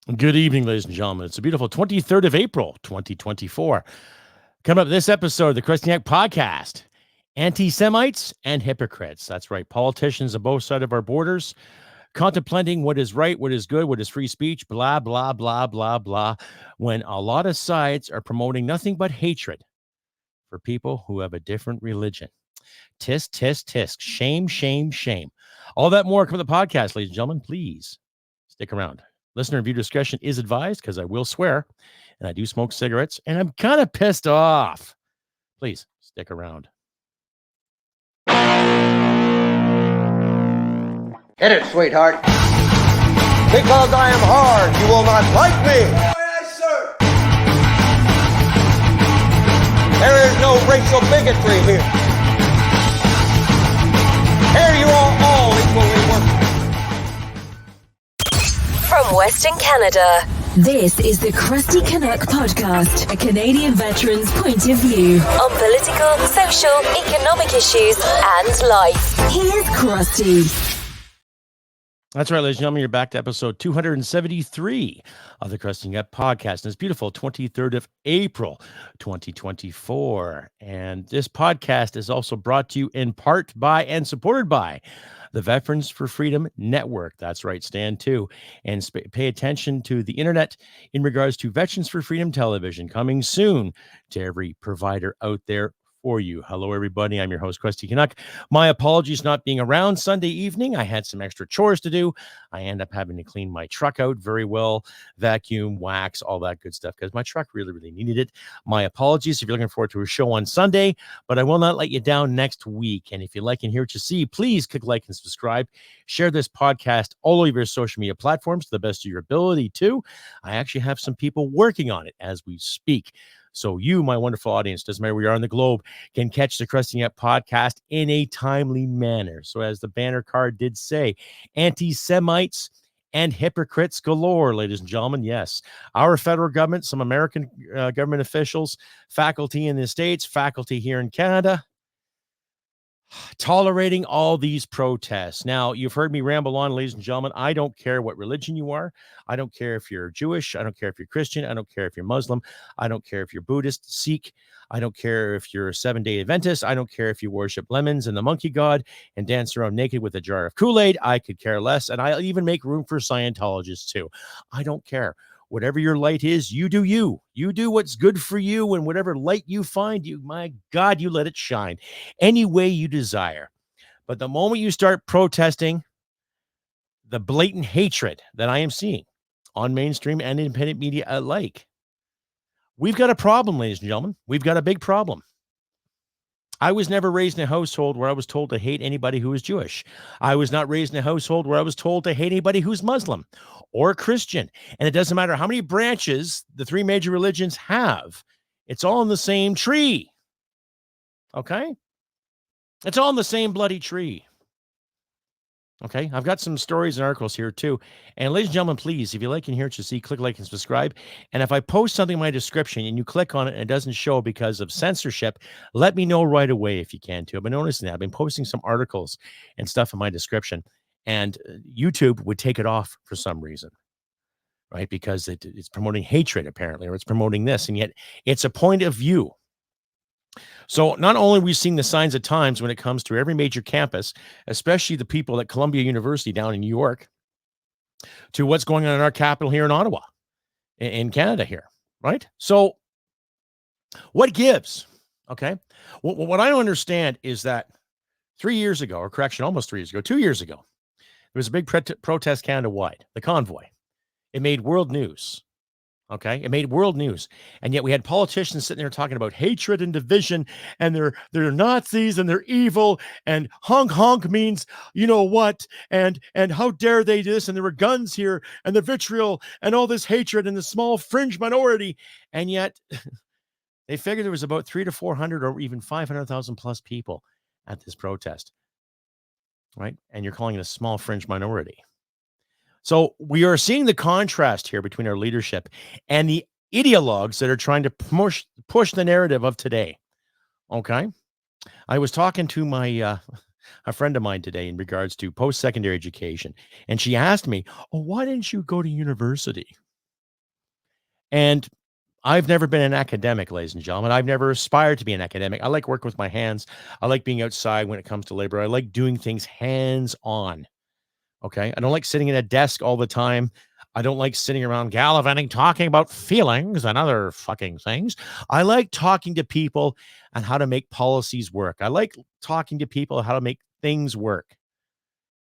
Good evening, ladies and gentlemen. It's a beautiful 23rd of April, 2024. Coming up this episode of the Canuck podcast, Anti-Semites and Hypocrites. That's right, politicians on both sides of our borders contemplating what is right, what is good, what is free speech, blah, blah, blah, blah, blah, when a lot of sides are promoting nothing but hatred for people who have a different religion. Tisk, tisk, tisk. Shame, shame, shame. All that more come to the podcast, ladies and gentlemen. Please stick around. Listener view discretion is advised because I will swear and I do smoke cigarettes and I'm kind of pissed off. Please stick around. Hit it, sweetheart. Because I am hard, you will not like me. Yes, sir. There is no racial bigotry here. Here you are all equally worthless. From Western Canada, this is the Crusty Canuck podcast, a Canadian veteran's point of view on political, social, economic issues, and life. Here's Crusty. That's right, ladies and gentlemen. You're back to episode 273 of the Crusty Canuck podcast. And it's beautiful, 23rd of April, 2024. And this podcast is also brought to you in part by and supported by the Veterans for Freedom Network. That's right, stand to and pay attention to the internet in regards to Veterans for Freedom television coming soon to every provider out there for you. Hello, everybody. I'm your host, Crusty Canuck. My apologies not being around Sunday evening. I had some extra chores to do. I end up having to clean my truck out very well, vacuum, wax, all that good stuff, because my truck really needed it. My apologies if you're looking forward to a show on Sunday, but I will not let you down next week. And if you like and hear what you see, please click like and subscribe. Share this podcast all over your social media platforms to the best of your ability, too. I actually have some people working on it as we speak. So you, my wonderful audience, doesn't matter where you are on the globe, can catch the Crusty Canuck podcast in a timely manner. So as the banner card did say, anti-Semites and hypocrites galore, ladies and gentlemen. Yes, our federal government, some American government officials, faculty in the States, faculty here in Canada, tolerating all these protests. Now, you've heard me ramble on, ladies and gentlemen. I don't care what religion you are. I don't care if you're Jewish. I don't care if you're Christian. I don't care if you're Muslim. I don't care if you're Buddhist, Sikh. I don't care if you're a Seventh-day Adventist. I don't care if you worship lemons and the monkey god and dance around naked with a jar of Kool-Aid. I could care less. And I'll even make room for Scientologists too. I don't care. Whatever your light is, you do you. You do what's good for you, and whatever light you find, my God, you let it shine any way you desire. But the moment you start protesting the blatant hatred that I am seeing on mainstream and independent media alike, we've got a problem, ladies and gentlemen. We've got a big problem. I was never raised in a household where I was told to hate anybody who is Jewish. I was not raised in a household where I was told to hate anybody who's Muslim or Christian. And it doesn't matter how many branches the three major religions have. It's all in the same tree. Okay? It's all in the same bloody tree. Okay, I've got some stories and articles here too. And ladies and gentlemen, please, if you like and hear what you see, click like and subscribe. And if I post something in my description and you click on it and it doesn't show because of censorship, let me know right away if you can too. I've been noticing that. I've been posting some articles and stuff in my description, and YouTube would take it off for some reason, right? Because it's promoting hatred apparently, or it's promoting this, and yet it's a point of view. So not only are we seeing the signs of times when it comes to every major campus, especially the people at Columbia University down in New York, to what's going on in our capital here in Ottawa, in Canada here, right? So what gives? Okay. What I don't understand is that 3 years ago, or correction, almost 3 years ago, 2 years ago, there was a big protest Canada-wide, the convoy. It made world news. Okay, it made world news, and yet we had politicians sitting there talking about hatred and division, and they're Nazis and they're evil, and honk means you know what, and how dare they do this, and there were guns here, and the vitriol, and all this hatred, and the small fringe minority, and yet they figured there was about 300 to 400 or even 500,000 plus people at this protest, right? And you're calling it a small fringe minority. So we are seeing the contrast here between our leadership and the ideologues that are trying to push the narrative of today. Okay. I was talking to my a friend of mine today in regards to post-secondary education, and she asked me, "Oh, why didn't you go to university?" And I've never been an academic, ladies and gentlemen. I've never aspired to be an academic. I like working with my hands. I like being outside when it comes to labor. I like doing things hands-on. Okay. I don't like sitting at a desk all the time. I don't like sitting around gallivanting, talking about feelings and other fucking things. I like talking to people and how to make policies work. I like talking to people how to make things work,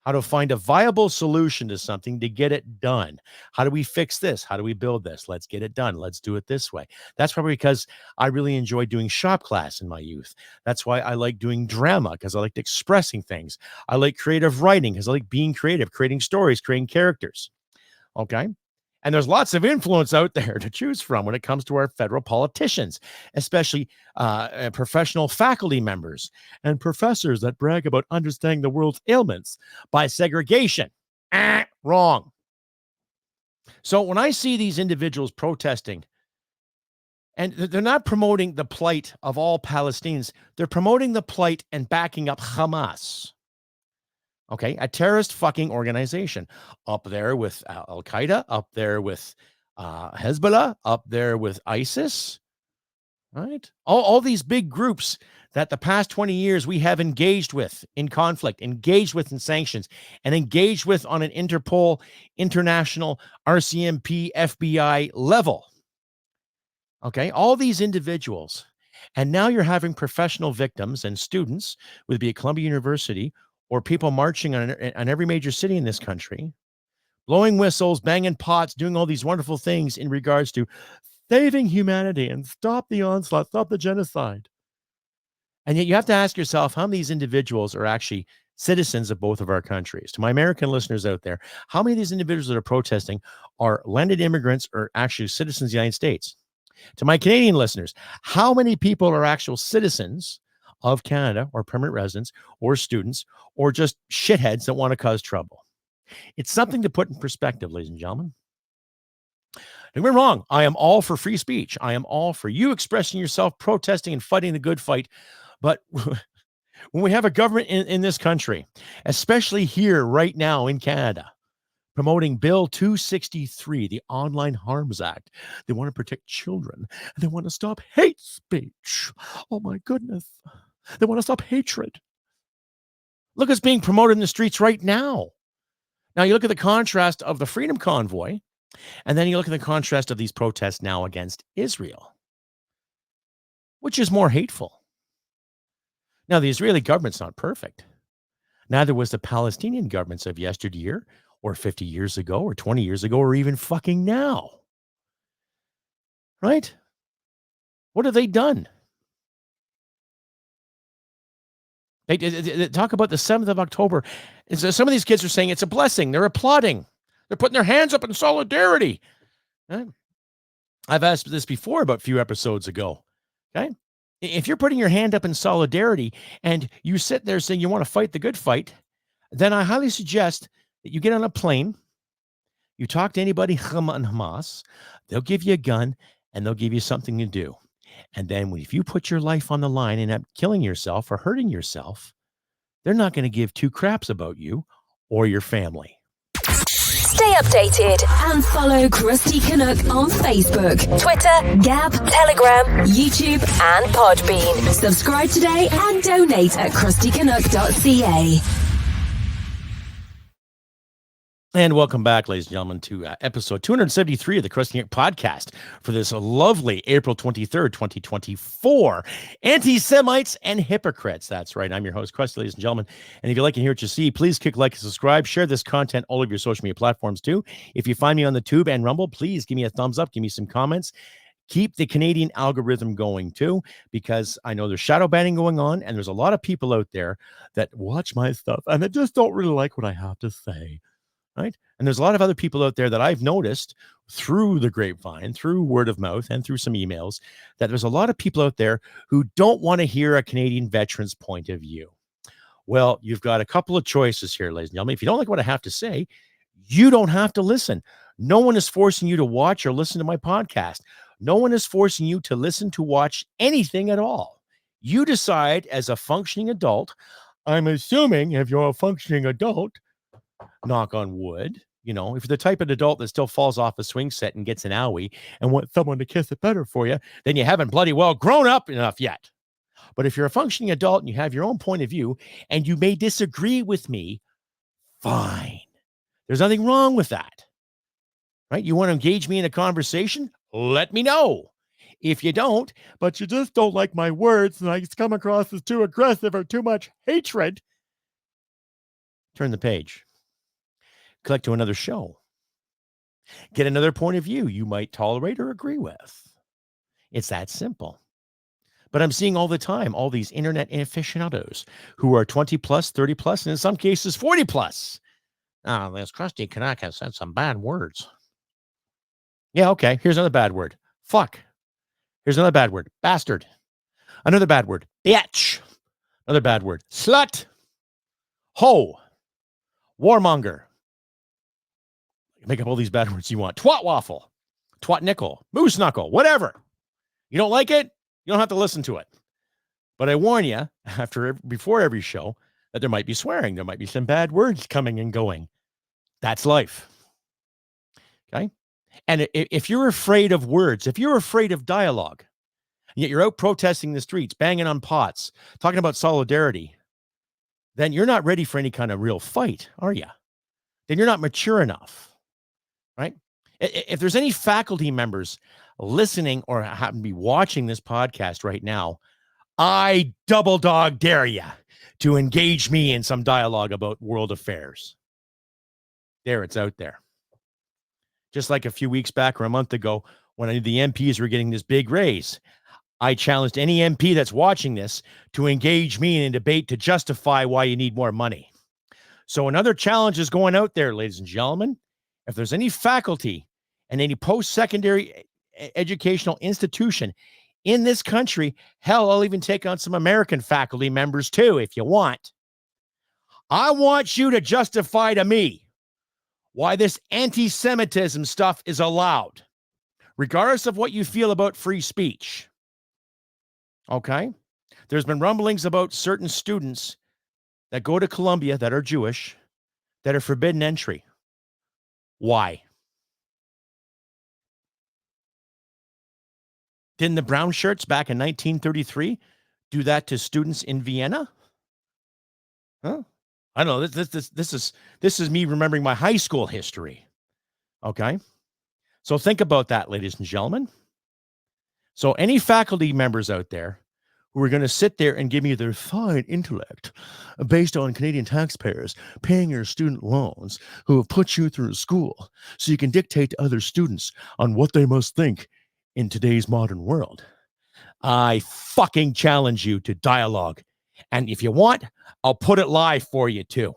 how to find a viable solution to something to get it done. How do we fix this? How do we build this? Let's get it done. Let's do it this way. That's probably because I really enjoyed doing shop class in my youth. That's why I like doing drama, because I liked expressing things. I like creative writing because I like being creative, creating stories, creating characters. Okay. And there's lots of influence out there to choose from when it comes to our federal politicians, especially professional faculty members and professors that brag about understanding the world's ailments by segregation. Wrong. So when I see these individuals protesting, and they're not promoting the plight of all Palestinians, they're promoting the plight and backing up Hamas. Okay, a terrorist fucking organization up there with Al-Qaeda, up there with Hezbollah, up there with ISIS, right? All these big groups that the past 20 years we have engaged with in conflict, engaged with in sanctions, and engaged with on an Interpol, international, RCMP, FBI level. Okay, all these individuals. And now you're having professional victims and students, whether it be at Columbia University or people marching on every major city in this country, blowing whistles, banging pots, doing all these wonderful things in regards to saving humanity and stop the onslaught, stop the genocide. And yet you have to ask yourself how many of these individuals are actually citizens of both of our countries. To my American listeners out there, how many of these individuals that are protesting are landed immigrants or actually citizens of the United States? To my Canadian listeners, how many people are actual citizens of Canada or permanent residents or students or just shitheads that want to cause trouble? It's something to put in perspective, ladies and gentlemen. Don't get me wrong. I am all for free speech. I am all for you expressing yourself, protesting and fighting the good fight. But when we have a government in this country, especially here right now in Canada, promoting Bill 263, the Online Harms Act. They want to protect children. And they want to stop hate speech. Oh, my goodness. They want to stop hatred. Look what's being promoted in the streets right now. Now, you look at the contrast of the Freedom Convoy, and then you look at the contrast of these protests now against Israel. Which is more hateful? Now, the Israeli government's not perfect. Neither was the Palestinian governments of yesteryear, or 50 years ago, or 20 years ago, or even fucking now. Right? What have they done? They talk about the 7th of October. And so some of these kids are saying it's a blessing. They're applauding. They're putting their hands up in solidarity. Right? I've asked this before about a few episodes ago. Okay? If you're putting your hand up in solidarity and you sit there saying you want to fight the good fight, then I highly suggest that you get on a plane, you talk to anybody, Hama and Hamas, they'll give you a gun and they'll give you something to do. And then if you put your life on the line and end up killing yourself or hurting yourself, they're not going to give two craps about you or your family. Stay updated and follow Crusty Canuck on Facebook, Twitter, Gab, Telegram, YouTube, and Podbean. Subscribe today and donate at CrustyCanuck.ca. And welcome back, ladies and gentlemen, to episode 273 of the Crusty Canuck podcast for this lovely April 23rd, 2024. Anti-Semites and Hypocrites. That's right. I'm your host, Crusty, ladies and gentlemen. And if you like and hear what you see, please click like and subscribe. Share this content all over your social media platforms too. If you find me on the Tube and Rumble, please give me a thumbs up. Give me some comments. Keep the Canadian algorithm going too, because I know there's shadow banning going on, and there's a lot of people out there that watch my stuff and they just don't really like what I have to say. Right? And there's a lot of other people out there that I've noticed through the grapevine, through word of mouth, and through some emails, that there's a lot of people out there who don't want to hear a Canadian veteran's point of view. Well, you've got a couple of choices here, ladies and gentlemen. If you don't like what I have to say, you don't have to listen. No one is forcing you to watch or listen to my podcast. No one is forcing you to listen to watch anything at all. You decide as a functioning adult. I'm assuming if you're a functioning adult, knock on wood, You know, if you're the type of adult that still falls off a swing set and gets an owie and wants someone to kiss it better for you, then you haven't bloody well grown up enough yet. But if you're a functioning adult and you have your own point of view and you may disagree with me, fine. There's nothing wrong with that, right? You want to engage me in a conversation? Let me know. If you don't, but you just don't like my words and I come across as too aggressive or too much hatred, turn the page. Click to another show. Get another point of view you might tolerate or agree with. It's that simple. But I'm seeing all the time, all these internet aficionados who are 20 plus, 30 plus, and in some cases 40 plus. Oh, this Crusty Canuck has said some bad words. Yeah, okay. Here's another bad word. Fuck. Here's another bad word. Bastard. Another bad word. Bitch. Another bad word. Slut. Ho. Warmonger. Make up all these bad words you want. Twat waffle. Twat nickel. Moose knuckle. Whatever. You don't like it? You don't have to listen to it. But I warn you, before every show, that there might be swearing. There might be some bad words coming and going. That's life. Okay? And if you're afraid of words, if you're afraid of dialogue, and yet you're out protesting the streets, banging on pots, talking about solidarity, then you're not ready for any kind of real fight, are you? Then you're not mature enough, right? If there's any faculty members listening or happen to be watching this podcast right now, I double dog dare you to engage me in some dialogue about world affairs. There, it's out there. Just like a few weeks back or a month ago when the MPs were getting this big raise, I challenged any MP that's watching this to engage me in a debate to justify why you need more money. So another challenge is going out there, ladies and gentlemen. If there's any faculty and any post-secondary educational institution in this country, hell, I'll even take on some American faculty members too, if you want. I want you to justify to me why this anti-Semitism stuff is allowed, regardless of what you feel about free speech. Okay? There's been rumblings about certain students that go to Columbia that are Jewish, that are forbidden entry. Why? Didn't the brown shirts back in 1933 do that to students in Vienna? Huh? I don't know. This is me remembering my high school history. Okay? So think about that, ladies and gentlemen. So any faculty members out there who are going to sit there and give me their fine intellect based on Canadian taxpayers paying your student loans, who have put you through school so you can dictate to other students on what they must think in today's modern world, I fucking challenge you to dialogue. And if you want, I'll put it live for you too.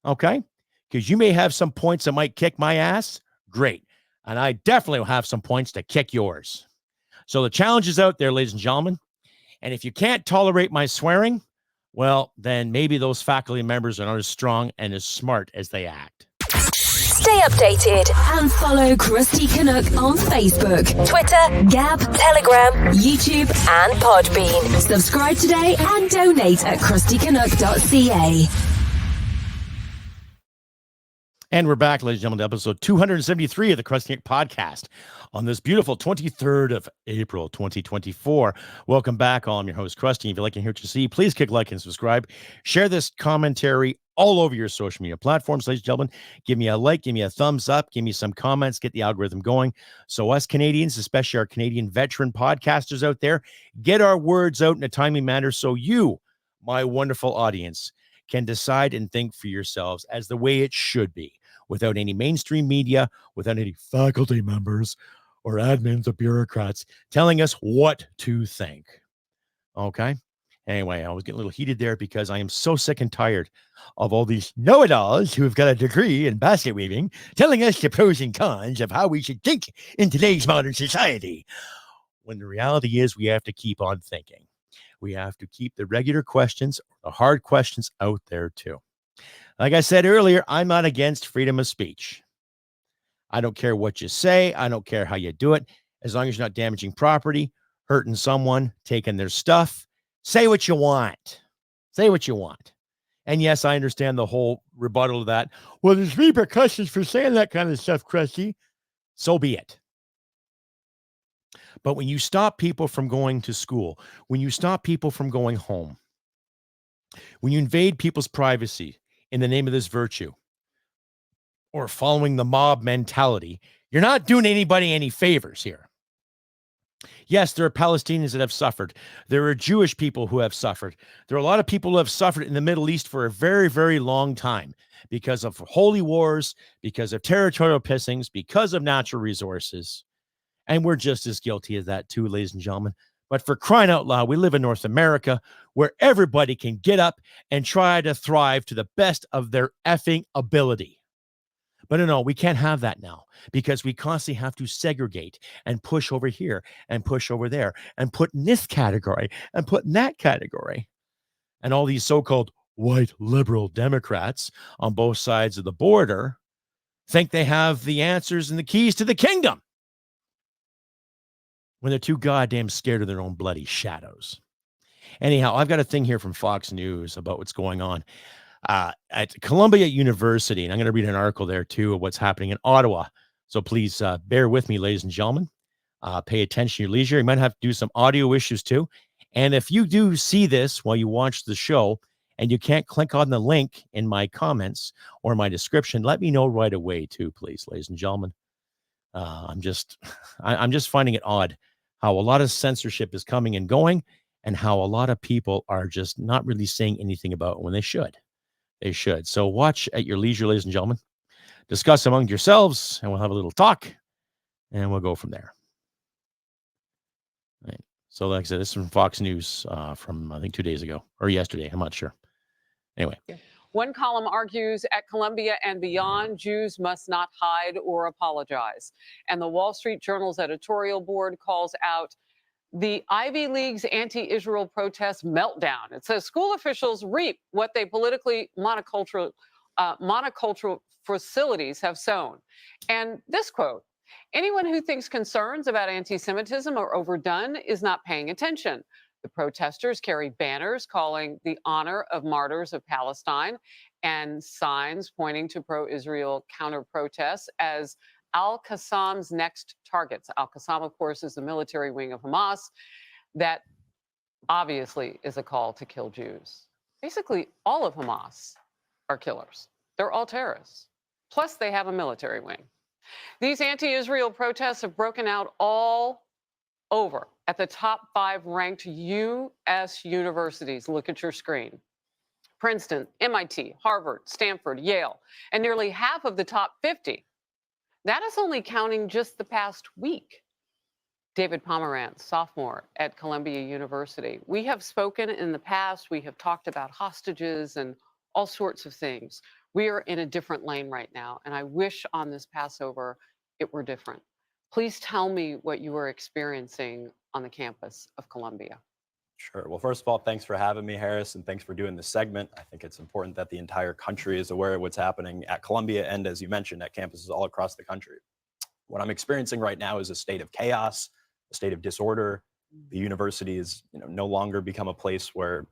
Okay? Because you may have some points that might kick my ass. Great. And I definitely will have some points to kick yours. So the challenge is out there, ladies and gentlemen. And if you can't tolerate my swearing, well, then maybe those faculty members are not as strong and as smart as they act. Stay updated and follow Crusty Canuck on Facebook, Twitter, Gab, Telegram, YouTube, and Podbean. Subscribe today and donate at CrustyCanuck.ca. And we're back, ladies and gentlemen, to episode 273 of the Crusty Canuck podcast on this beautiful 23rd of April, 2024. Welcome back. I'm your host, Crusty. If you like to hear what you see, please click like and subscribe. Share this commentary all over your social media platforms, ladies and gentlemen. Give me a like, give me a thumbs up, give me some comments, get the algorithm going. So us Canadians, especially our Canadian veteran podcasters out there, get our words out in a timely manner so you, my wonderful audience, can decide and think for yourselves as the way it should be, without any mainstream media, without any faculty members or admins or bureaucrats telling us what to think. Okay? Anyway, I was getting a little heated there because I am so sick and tired of all these know-it-alls who have got a degree in basket weaving telling us the pros and cons of how we should think in today's modern society. When the reality is we have to keep on thinking. We have to keep the regular questions, the hard questions out there too. Like I said earlier, I'm not against freedom of speech. I don't care what you say. I don't care how you do it. As long as you're not damaging property, hurting someone, taking their stuff, say what you want. Say what you want. And yes, I understand the whole rebuttal of that. Well, there's repercussions for saying that kind of stuff, Crusty. So be it. But when you stop people from going to school, when you stop people from going home, when you invade people's privacy in the name of this virtue or following the mob mentality, you're not doing anybody any favors here. Yes, there are Palestinians that have suffered. There are Jewish people who have suffered. There are a lot of people who have suffered in the Middle East for a very, very long time because of holy wars, because of territorial pissings, because of natural resources. And we're just as guilty as that too, ladies and gentlemen. But for crying out loud, we live in North America where everybody can get up and try to thrive to the best of their effing ability. But no, we can't have that now because we constantly have to segregate and push over here and push over there and put in this category and put in that category. And all these so-called white liberal Democrats on both sides of the border think they have the answers and the keys to the kingdom when they're too goddamn scared of their own bloody shadows. Anyhow, I've got a thing here from Fox News about what's going on at Columbia University, and I'm going to read an article there too of what's happening in Ottawa. So please bear with me, ladies and gentlemen. Pay attention to your leisure. You might have to do some audio issues too. And if you do see this while you watch the show and you can't click on the link in my comments or my description, let me know right away too, please, ladies and gentlemen. I'm just finding it odd how a lot of censorship is coming and going and how a lot of people are just not really saying anything about it when they should. They should. So watch at your leisure, ladies and gentlemen. Discuss among yourselves, and we'll have a little talk, and we'll go from there. All right. So like I said, this is from Fox News from, I think, 2 days ago or yesterday. I'm not sure. Anyway. One column argues at Columbia and beyond, Jews must not hide or apologize. And the Wall Street Journal's editorial board calls out the Ivy League's anti-Israel protest meltdown. It says school officials reap what they politically monocultural facilities have sown. And this quote, anyone who thinks concerns about anti-Semitism are overdone is not paying attention. The protesters carry banners calling the honor of martyrs of Palestine and signs pointing to pro-Israel counter-protests as Al-Qassam's next targets. Al-Qassam, of course, is the military wing of Hamas that obviously is a call to kill Jews. Basically, all of Hamas are killers. They're all terrorists. Plus, they have a military wing. These anti-Israel protests have broken out all over at the top 5 ranked U.S. universities. Look at your screen. Princeton, MIT, Harvard, Stanford, Yale, and nearly half of the top 50. That is only counting just the past week. David Pomerantz, sophomore at Columbia University. We have spoken in the past. We have talked about hostages and all sorts of things. We are in a different lane right now, and I wish on this Passover it were different. Please tell me what you are experiencing on the campus of Columbia. Sure. Well, first of all, thanks for having me, Harris, and thanks for doing this segment. I think it's important that the entire country is aware of what's happening at Columbia and, as you mentioned, at campuses all across the country. What I'm experiencing right now is a state of chaos, a state of disorder. The university is, no longer become a place where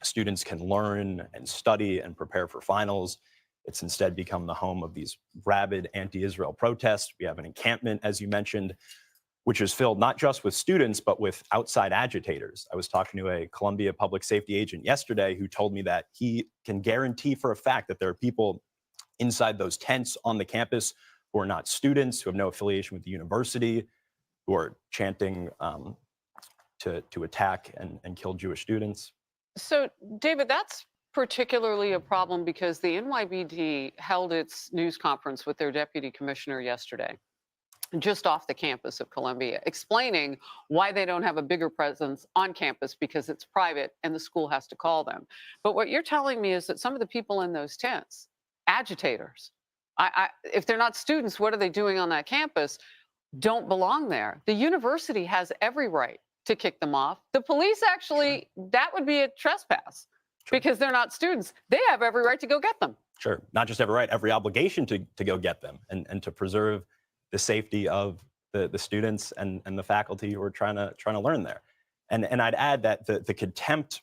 students can learn and study and prepare for finals. It's instead become the home of these rabid anti-Israel protests. We have an encampment, as you mentioned, which is filled not just with students, but with outside agitators. I was talking to a Columbia public safety agent yesterday who told me that he can guarantee for a fact that there are people inside those tents on the campus who are not students, who have no affiliation with the university, who are chanting to attack and kill Jewish students. So, David, that's particularly a problem because the NYPD held its news conference with their deputy commissioner yesterday, just off the campus of Columbia, explaining why they don't have a bigger presence on campus because it's private and the school has to call them. But what you're telling me is that some of the people in those tents, agitators, if they're not students, what are they doing on that campus, don't belong there. The university has every right to kick them off. The police actually, that would be a trespass because they're not students. They have every right to go get them. Sure, not just every right, every obligation to go get them and to preserve the safety of the students and the faculty who are trying to learn there. And I'd add that the contempt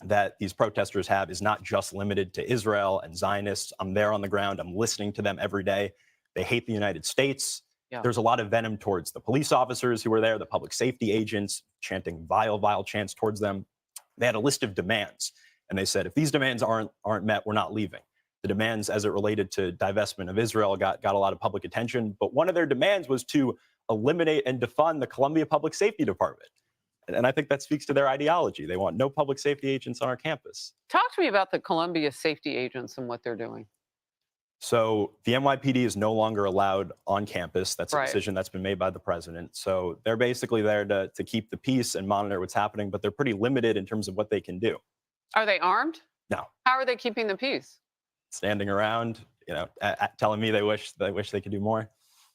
that these protesters have is not just limited to Israel and Zionists. I'm there on the ground. I'm listening to them every day. They hate the United States. Yeah. There's a lot of venom towards the police officers who were there, the public safety agents chanting vile, vile chants towards them. They had a list of demands, and they said, if these demands aren't met, we're not leaving. The demands as it related to divestment of Israel got a lot of public attention, but one of their demands was to eliminate and defund the Columbia Public Safety Department. And I think that speaks to their ideology. They want no public safety agents on our campus. Talk to me about the Columbia safety agents and what they're doing. So the NYPD is no longer allowed on campus. That's a decision that's been made by the president. So they're basically there to keep the peace and monitor what's happening, but they're pretty limited in terms of what they can do. Are they armed? No. How are they keeping the peace? Standing around, telling me they wish they could do more.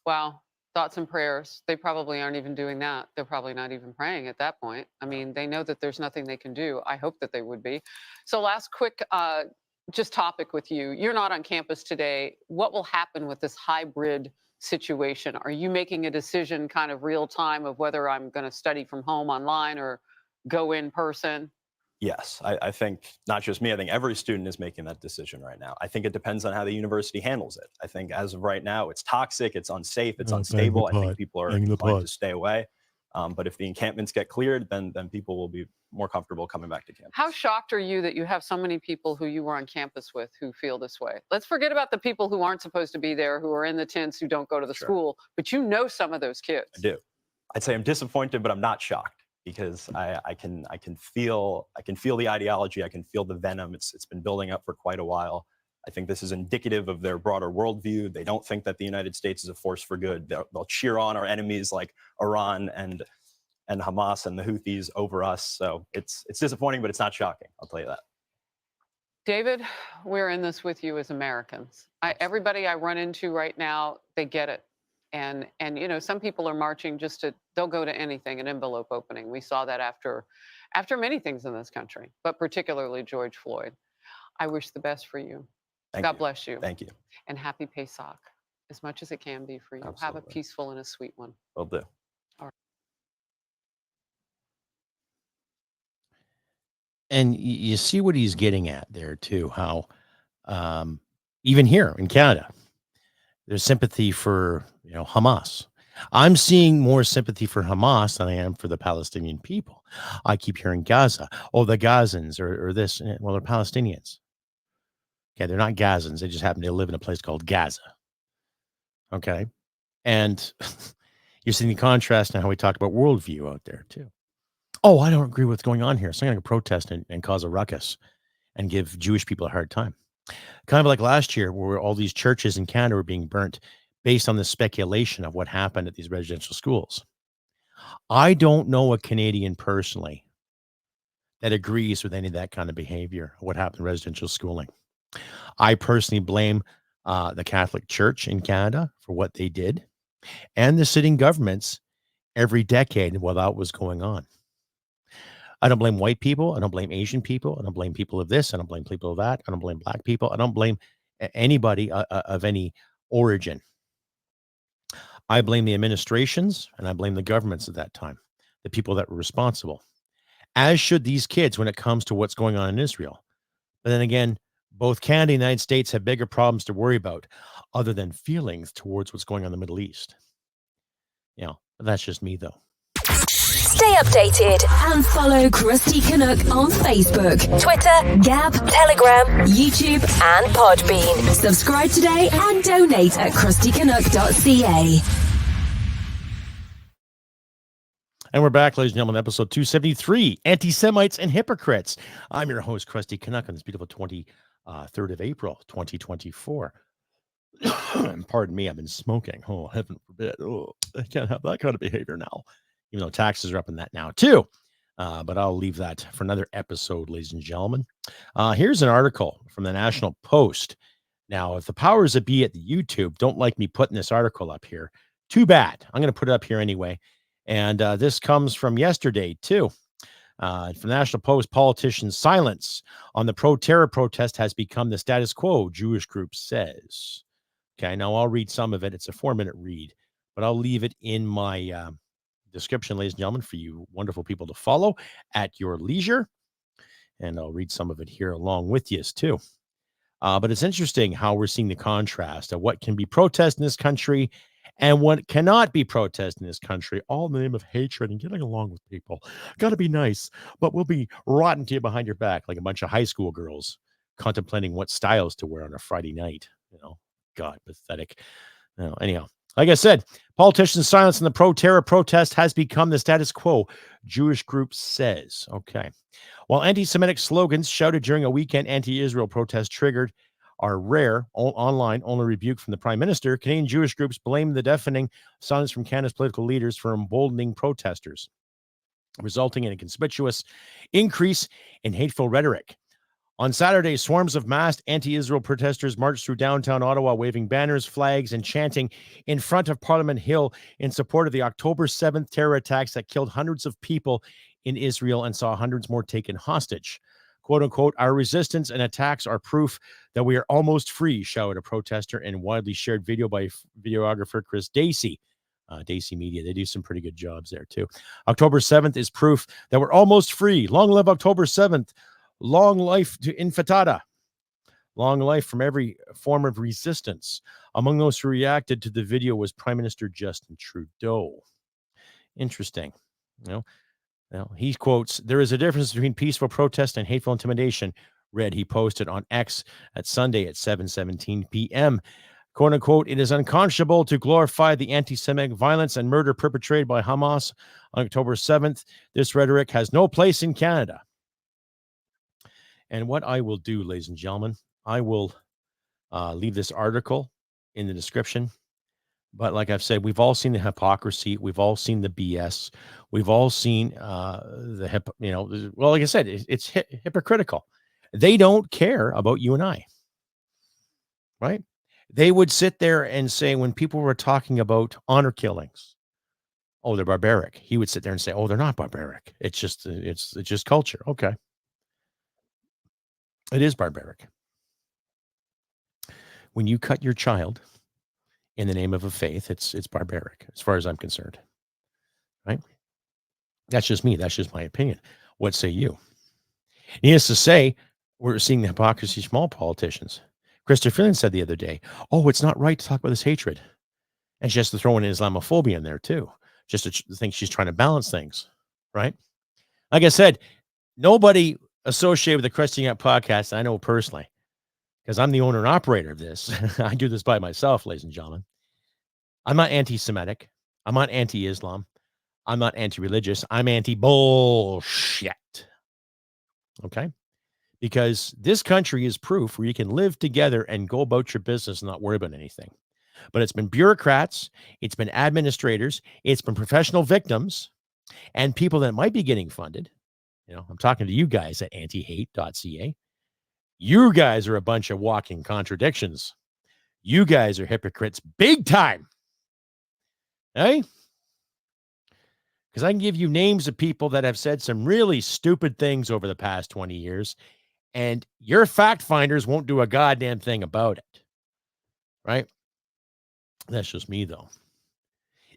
Wow. Thoughts and prayers. They probably aren't even doing that. They're probably not even praying at that point. I mean, they know that there's nothing they can do. I hope that they would be. So last quick just topic with you. You're not on campus today. What will happen with this hybrid situation? Are you making a decision kind of real time of whether I'm going to study from home online or go in person? Yes, I think not just me, I think every student is making that decision right now. I think it depends on how the university handles it. I think as of right now, it's toxic, it's unsafe, it's unstable. I think people are inclined to stay away. But if the encampments get cleared, then people will be more comfortable coming back to campus. How shocked are you that you have so many people who you were on campus with who feel this way? Let's forget about the people who aren't supposed to be there, who are in the tents, who don't go to the school, but you know some of those kids. I do. I'd say I'm disappointed, but I'm not shocked, because I can feel the ideology, I can feel the venom. It's been building up for quite a while. I think this is indicative of their broader worldview. They don't think that the United States is a force for good. They'll cheer on our enemies like Iran and Hamas and the Houthis over us. So it's disappointing, but it's not shocking. I'll tell you that. David, we're in this with you as Americans. Everybody I run into right now, they get it. And some people are marching they'll go to anything, an envelope opening. We saw that after many things in this country, but particularly George Floyd. I wish the best for you. God bless you. Thank you. And happy Pesach, as much as it can be for you. Absolutely. Have a peaceful and a sweet one. Will do. All right. And you see what he's getting at there too, how even here in Canada, there's sympathy for Hamas. I'm seeing more sympathy for Hamas than I am for the Palestinian people. I keep hearing Gaza. Oh, the Gazans or this. Well, they're Palestinians. Okay, they're not Gazans. They just happen to live in a place called Gaza. Okay, and you're seeing the contrast now how we talk about worldview out there too. Oh, I don't agree with what's going on here, so I'm going to protest and cause a ruckus and give Jewish people a hard time. Kind of like last year, where all these churches in Canada were being burnt based on the speculation of what happened at these residential schools. I don't know a Canadian personally that agrees with any of that kind of behavior, what happened in residential schooling. I personally blame the Catholic Church in Canada for what they did, and the sitting governments every decade while that was going on. I don't blame white people. I don't blame Asian people. I don't blame people of this. I don't blame people of that. I don't blame black people. I don't blame anybody of any origin. I blame the administrations and I blame the governments at that time, the people that were responsible, as should these kids when it comes to what's going on in Israel. But then again, both Canada and the United States have bigger problems to worry about other than feelings towards what's going on in the Middle East. That's just me though. Stay updated and follow Crusty Canuck on Facebook, Twitter, Gab, Telegram, YouTube, and Podbean. Subscribe today and donate at CrustyCanuck.ca. And we're back, ladies and gentlemen, episode 273, Anti-Semites and Hypocrites. I'm your host, Crusty Canuck, on this beautiful 23rd of April, 2024. Pardon me, I've been smoking. Oh, heaven forbid. Oh, I can't have that kind of behavior now. Even though taxes are up in that now too. But I'll leave that for another episode, ladies and gentlemen. Here's an article from the National Post. Now, if the powers that be at the YouTube don't like me putting this article up here, too bad. I'm going to put it up here anyway. And this comes from yesterday too. From the National Post, politicians' silence on the pro-terror protest has become the status quo, Jewish group says. Okay, now I'll read some of it. It's a 4-minute read, but I'll leave it in my description, ladies and gentlemen, for you wonderful people to follow at your leisure. And I'll read some of it here along with you too. But it's interesting how we're seeing the contrast of what can be protest in this country and what cannot be protest in this country, all in the name of hatred and getting along with people. Got to be nice, but we'll be rotten to you behind your back like a bunch of high school girls contemplating what styles to wear on a Friday night. God, pathetic. Anyhow, like I said, politicians' silence in the pro-terror protest has become the status quo, Jewish group says. Okay. While anti-Semitic slogans shouted during a weekend anti-Israel protest triggered are rare, online only rebuke from the Prime Minister, Canadian Jewish groups blame the deafening silence from Canada's political leaders for emboldening protesters, resulting in a conspicuous increase in hateful rhetoric. On Saturday, swarms of masked anti-Israel protesters marched through downtown Ottawa, waving banners, flags, and chanting in front of Parliament Hill in support of the October 7th terror attacks that killed hundreds of people in Israel and saw hundreds more taken hostage. Quote unquote, our resistance and attacks are proof that we are almost free, shouted a protester in widely shared video by videographer Chris Dacey. Dacey Media, they do some pretty good jobs there too. October 7th is proof that we're almost free. Long live October 7th. Long life to Intifada. Long life from every form of resistance. Among those who reacted to the video was Prime Minister Justin Trudeau. Interesting. He quotes, there is a difference between peaceful protest and hateful intimidation. He posted on X at Sunday at 7:17 p.m. Quote unquote, it is unconscionable to glorify the anti-Semitic violence and murder perpetrated by Hamas on October 7th. This rhetoric has no place in Canada. And what I will do, ladies and gentlemen, I will leave this article in the description. But like I've said, we've all seen the hypocrisy. We've all seen the BS. We've all seen well, like I said, it's hypocritical. They don't care about you and I, right? They would sit there and say, when people were talking about honor killings, oh, they're barbaric. He would sit there and say, oh, they're not barbaric. It's just culture. Okay. It is barbaric. When you cut your child in the name of a faith, it's barbaric, as far as I'm concerned. Right? That's just me. That's just my opinion. What say you? Needless to say, we're seeing the hypocrisy of small politicians. Christopher Freeland said the other day, oh, it's not right to talk about this hatred. And she has to throw in Islamophobia in there too, just to think she's trying to balance things. Right? Like I said, nobody associated with the Crusty podcast, I know personally, because I'm the owner and operator of this. I do this by myself, ladies and gentlemen. I'm not anti-Semitic. I'm not anti-Islam. I'm not anti-religious. I'm anti-bullshit. Okay? Because this country is proof where you can live together and go about your business and not worry about anything. But it's been bureaucrats, it's been administrators, it's been professional victims, and people that might be getting funded. I'm talking to you guys at anti-hate.ca. You guys are a bunch of walking contradictions. You guys are hypocrites big time. Hey? Because I can give you names of people that have said some really stupid things over the past 20 years, and your fact finders won't do a goddamn thing about it. Right? That's just me, though.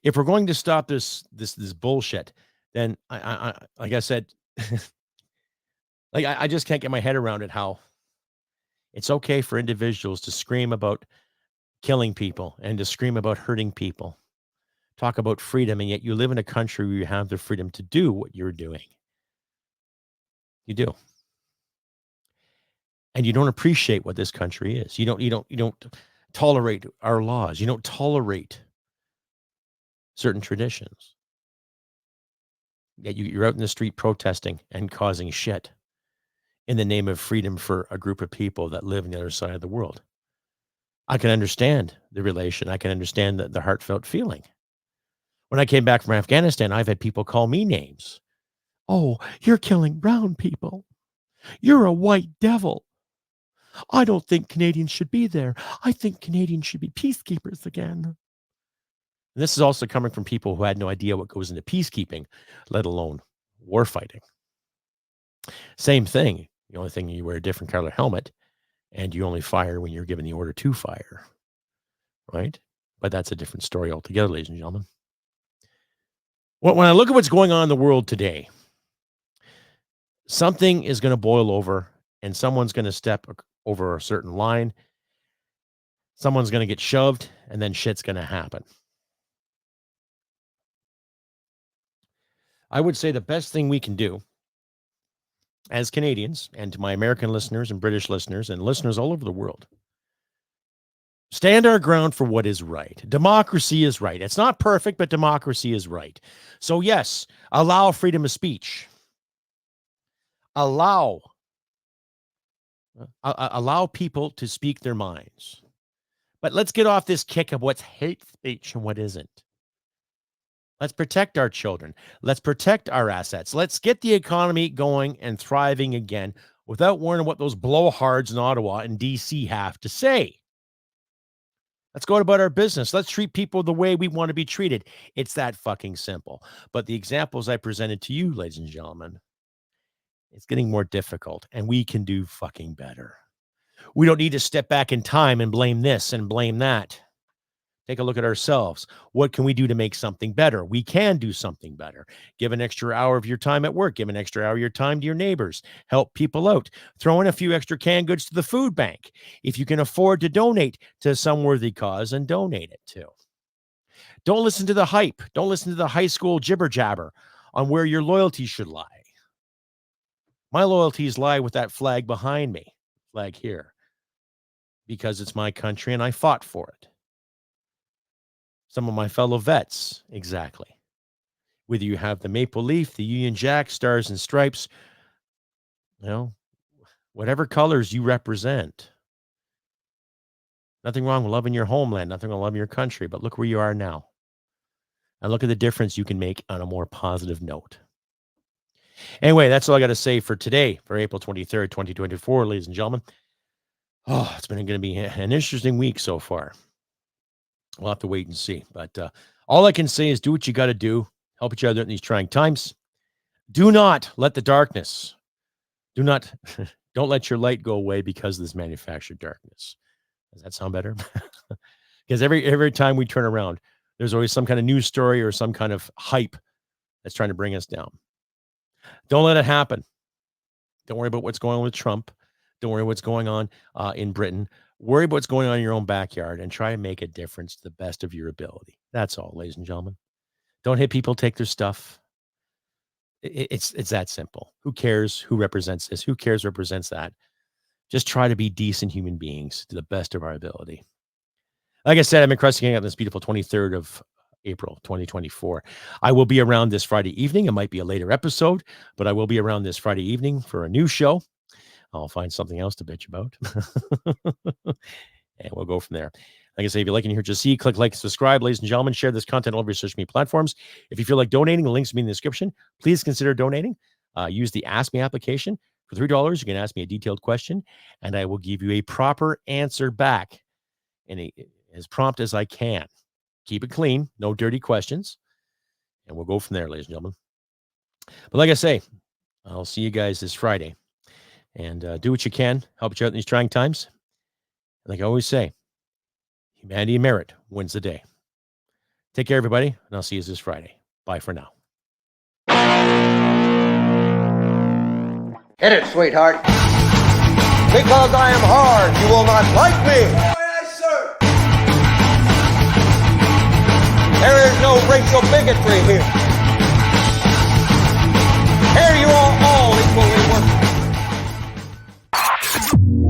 If we're going to stop this bullshit, then I like I said, I just can't get my head around it, how it's okay for individuals to scream about killing people and to scream about hurting people, talk about freedom, and yet you live in a country where you have the freedom to do what you're doing. You do. And you don't appreciate what this country is. You don't tolerate our laws. You don't tolerate certain traditions. Yet you're out in the street protesting and causing shit in the name of freedom for a group of people that live on the other side of the world. I can understand the relation. I can understand the heartfelt feeling. When I came back from Afghanistan, I've had people call me names. Oh, you're killing brown people. You're a white devil. I don't think Canadians should be there. I think Canadians should be peacekeepers again. And this is also coming from people who had no idea what goes into peacekeeping, let alone war fighting. Same thing. The only thing, you wear a different color helmet and you only fire when you're given the order to fire. Right? But that's a different story altogether, ladies and gentlemen. When I look at what's going on in the world today, something is going to boil over and someone's going to step over a certain line. Someone's going to get shoved and then shit's going to happen. I would say the best thing we can do as Canadians, and to my American listeners and British listeners and listeners all over the world, stand our ground for what is right. Democracy is right. It's not perfect, but democracy is right. So yes, allow freedom of speech. Allow people to speak their minds. But let's get off this kick of what's hate speech and what isn't. Let's protect our children. Let's protect our assets. Let's get the economy going and thriving again without worrying what those blowhards in Ottawa and DC have to say. Let's go about our business. Let's treat people the way we want to be treated. It's that fucking simple. But the examples I presented to you, ladies and gentlemen, it's getting more difficult, and we can do fucking better. We don't need to step back in time and blame this and blame that. Take a look at ourselves. What can we do to make something better? We can do something better. Give an extra hour of your time at work. Give an extra hour of your time to your neighbors. Help people out. Throw in a few extra canned goods to the food bank. If you can afford to donate to some worthy cause, and donate it to. Don't listen to the hype. Don't listen to the high school jibber jabber on where your loyalties should lie. My loyalties lie with that flag behind me, flag here, because it's my country and I fought for it. Some of my fellow vets, exactly. Whether you have the maple leaf, the Union Jack, stars and stripes, whatever colors you represent. Nothing wrong with loving your homeland, nothing wrong with loving your country, but look where you are now. And look at the difference you can make on a more positive note. Anyway, that's all I got to say for today, for April 23rd, 2024, ladies and gentlemen. Oh, it's going to be an interesting week so far. We'll have to wait and see. But all I can say is do what you got to do. Help each other in these trying times. Do not let the darkness, don't let your light go away because of this manufactured darkness. Does that sound better? Because every time we turn around, there's always some kind of news story or some kind of hype that's trying to bring us down. Don't let it happen. Don't worry about what's going on with Trump. Don't worry what's going on in Britain. Worry about what's going on in your own backyard and try and make a difference to the best of your ability. That's all, ladies and gentlemen. Don't hit people, take their stuff. It's that simple. Who cares who represents this? Who cares who represents that? Just try to be decent human beings to the best of our ability. Like I said, I'm in Crusty on this beautiful 23rd of April, 2024. I will be around this Friday evening. It might be a later episode, but I will be around this Friday evening for a new show. I'll find something else to bitch about. And we'll go from there. Like I say, if you like and you heard just see, click like, subscribe, ladies and gentlemen. Share this content all over your social media platforms. If you feel like donating, the links will be in the description. Please consider donating. Use the Ask Me application. For $3, you can ask me a detailed question, and I will give you a proper answer back in as prompt as I can. Keep it clean, no dirty questions, and we'll go from there, ladies and gentlemen. But like I say, I'll see you guys this Friday, and do what you can, help each other in these trying times. And like I always say, humanity and merit wins the day. Take care, everybody, and I'll see you this Friday. Bye for now. Hit it, sweetheart. Because I am hard, you will not like me. Yes, sir. There is no racial bigotry here. Here you are all equally worthless.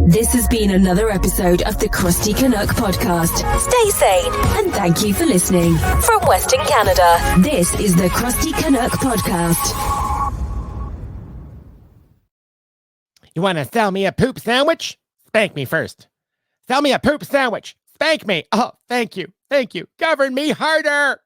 This has been another episode of the Crusty Canuck podcast. Stay sane and thank you for listening. From Western Canada, this is the Crusty Canuck podcast. You want to sell me a poop sandwich? Spank me first. Sell me a poop sandwich. Spank me. Oh, thank you. Thank you. Govern me harder.